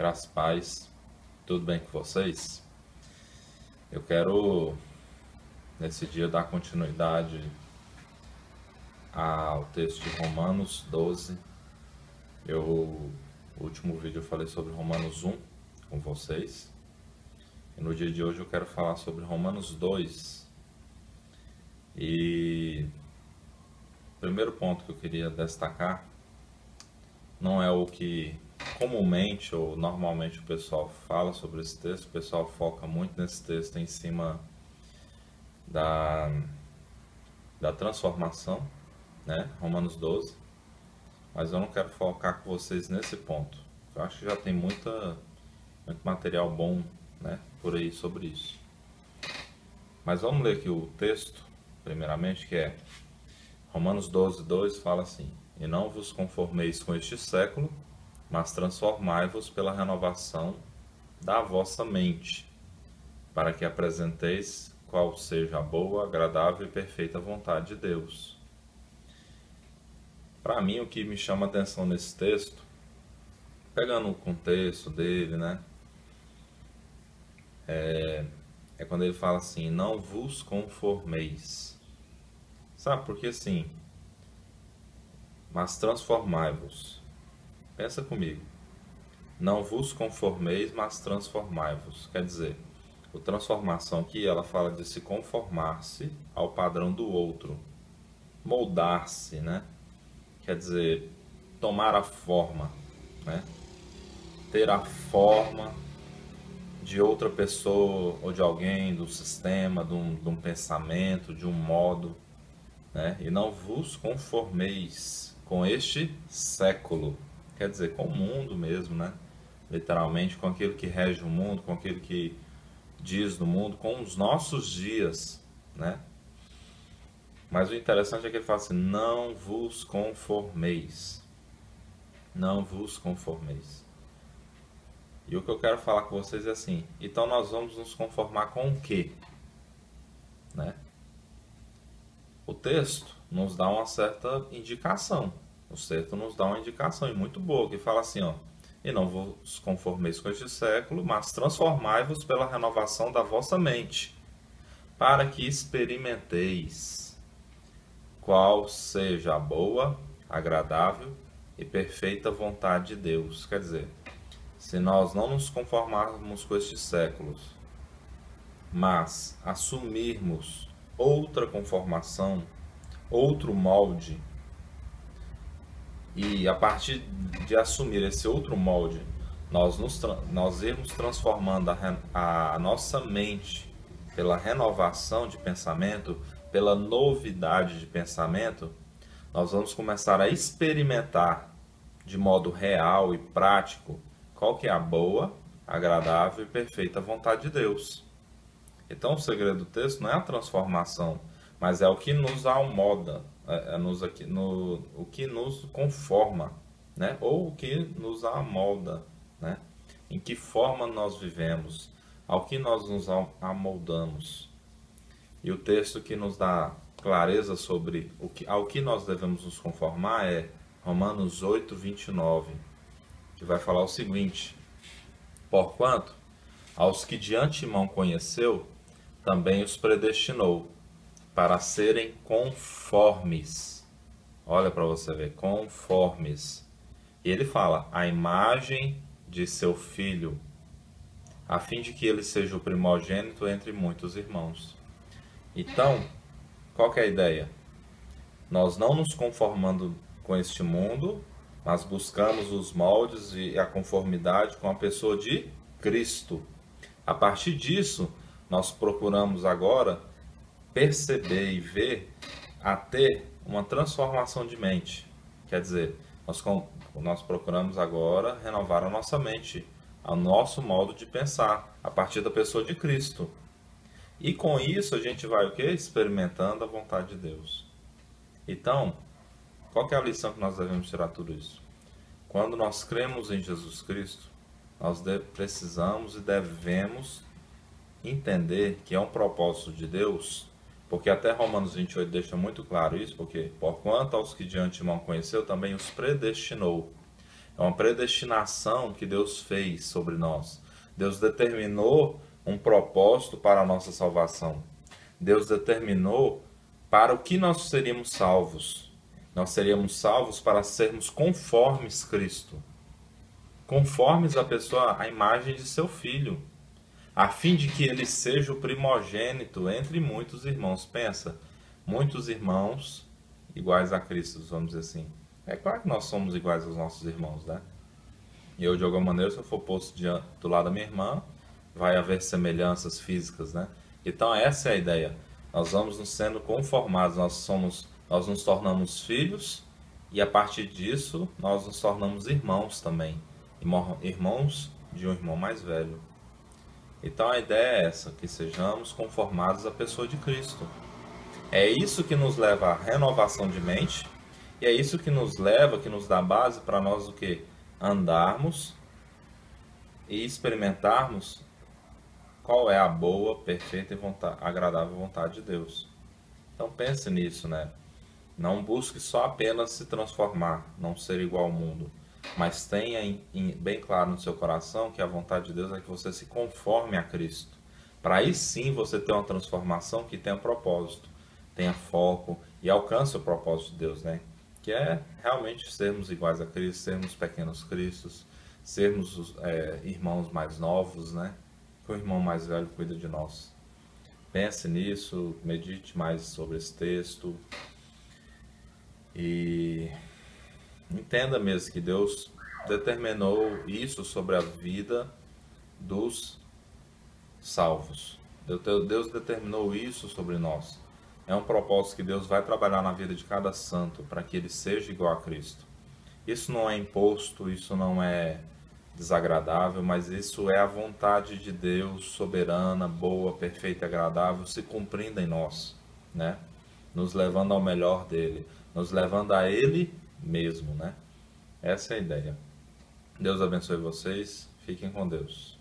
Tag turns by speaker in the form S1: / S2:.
S1: Graças e paz, tudo bem com vocês? Eu quero, nesse dia, dar continuidade ao texto de Romanos 12. No último vídeo eu falei sobre Romanos 1 com vocês. E no dia de hoje eu quero falar sobre Romanos 2. E o primeiro ponto que eu queria destacar não é o que comumente ou normalmente o pessoal fala sobre esse texto. O pessoal foca muito nesse texto em cima da transformação, né? Romanos 12. Mas eu não quero focar com vocês nesse ponto. Eu acho que já tem muito material bom, né, por aí sobre isso. Mas vamos ler aqui o texto, primeiramente, que é Romanos 12, 2, fala assim: E não vos conformeis com este século, mas transformai-vos pela renovação da vossa mente, para que apresenteis qual seja a boa, agradável e perfeita vontade de Deus. Para mim, o que me chama a atenção nesse texto, pegando o contexto dele, né, é quando ele fala assim: não vos conformeis. Sabe, porque assim, mas transformai-vos. Pensa comigo. Não vos conformeis, mas transformai-vos. Quer dizer, a transformação aqui, ela fala de se conformar-se ao padrão do outro. Moldar-se, né? Quer dizer, tomar a forma, né? Ter a forma de outra pessoa ou de alguém, do sistema, de um pensamento, de um modo, né? E não vos conformeis com este século. Quer dizer, com o mundo mesmo, né? Literalmente, com aquilo que rege o mundo, com aquilo que diz do mundo, com os nossos dias, né? Mas o interessante é que ele fala assim: não vos conformeis. Não vos conformeis. E o que eu quero falar com vocês é assim: então nós vamos nos conformar com o quê? Né? O texto nos dá uma certa indicação. O texto nos dá uma indicação, e muito boa, que fala assim, ó: e não vos conformeis com este século, mas transformai-vos pela renovação da vossa mente, para que experimenteis qual seja a boa, agradável e perfeita vontade de Deus. Quer dizer, se nós não nos conformarmos com estes séculos, mas assumirmos outra conformação, outro molde, e a partir de assumir esse outro molde, nós irmos transformando a nossa mente pela renovação de pensamento, pela novidade de pensamento, nós vamos começar a experimentar de modo real e prático qual que é a boa, agradável e perfeita vontade de Deus. Então o segredo do texto não é a transformação, mas é o que nos amolda, o que nos conforma, né? Ou o que nos amolda, né? Em que forma nós vivemos, ao que nós nos amoldamos. E o texto que nos dá clareza sobre ao que nós devemos nos conformar é Romanos 8, 29, que vai falar o seguinte: porquanto, aos que de antemão conheceu, também os predestinou para serem conformes. Olha para você ver, conformes. E ele fala: a imagem de seu filho, a fim de que ele seja o primogênito entre muitos irmãos. Então, qual que é a ideia? Nós não nos conformando com este mundo, mas buscamos os moldes e a conformidade com a pessoa de Cristo. A partir disso, nós procuramos agora perceber e ver a ter uma transformação de mente. Quer dizer, nós procuramos agora renovar a nossa mente, o nosso modo de pensar, a partir da pessoa de Cristo. E com isso a gente vai o quê? Experimentando a vontade de Deus. Então, qual que é a lição que nós devemos tirar tudo isso? Quando nós cremos em Jesus Cristo, nós precisamos e devemos entender que é um propósito de Deus, porque até Romanos 28 deixa muito claro isso, porque porquanto aos que de antemão conheceu, também os predestinou. É uma predestinação que Deus fez sobre nós. Deus determinou um propósito para a nossa salvação. Deus determinou para o que nós seríamos salvos. Nós seríamos salvos para sermos conformes Cristo. Conformes a pessoa, a imagem de seu filho, a fim de que ele seja o primogênito entre muitos irmãos. Pensa, muitos irmãos iguais a Cristo, vamos dizer assim. É claro que nós somos iguais aos nossos irmãos, né? E eu, de alguma maneira, se eu for posto do lado da minha irmã, vai haver semelhanças físicas, né? Então, essa é a ideia. Nós vamos nos sendo conformados, nós nos tornamos filhos e, a partir disso, nós nos tornamos irmãos também. Irmãos de um irmão mais velho. Então, a ideia é essa, que sejamos conformados à pessoa de Cristo. É isso que nos leva à renovação de mente e é isso que nos leva, que nos dá base para nós o quê? Andarmos e experimentarmos qual é a boa, perfeita e agradável vontade de Deus. Então pense nisso, né? Não busque só apenas se transformar, não ser igual ao mundo, mas tenha bem claro no seu coração que a vontade de Deus é que você se conforme a Cristo. Para aí sim você ter uma transformação que tenha propósito, tenha foco e alcance o propósito de Deus, né? Que é realmente sermos iguais a Cristo, sermos pequenos cristos, sermos irmãos mais novos, né? Que o irmão mais velho cuida de nós. Pense nisso, medite mais sobre esse texto e entenda mesmo que Deus determinou isso sobre a vida dos salvos. Deus determinou isso sobre nós. É um propósito que Deus vai trabalhar na vida de cada santo para que ele seja igual a Cristo. Isso não é imposto, isso não é desagradável, mas isso é a vontade de Deus, soberana, boa, perfeita e agradável, se cumprindo em nós, né? Nos levando ao melhor dele, nos levando a ele mesmo, né? Essa é a ideia. Deus abençoe vocês, fiquem com Deus.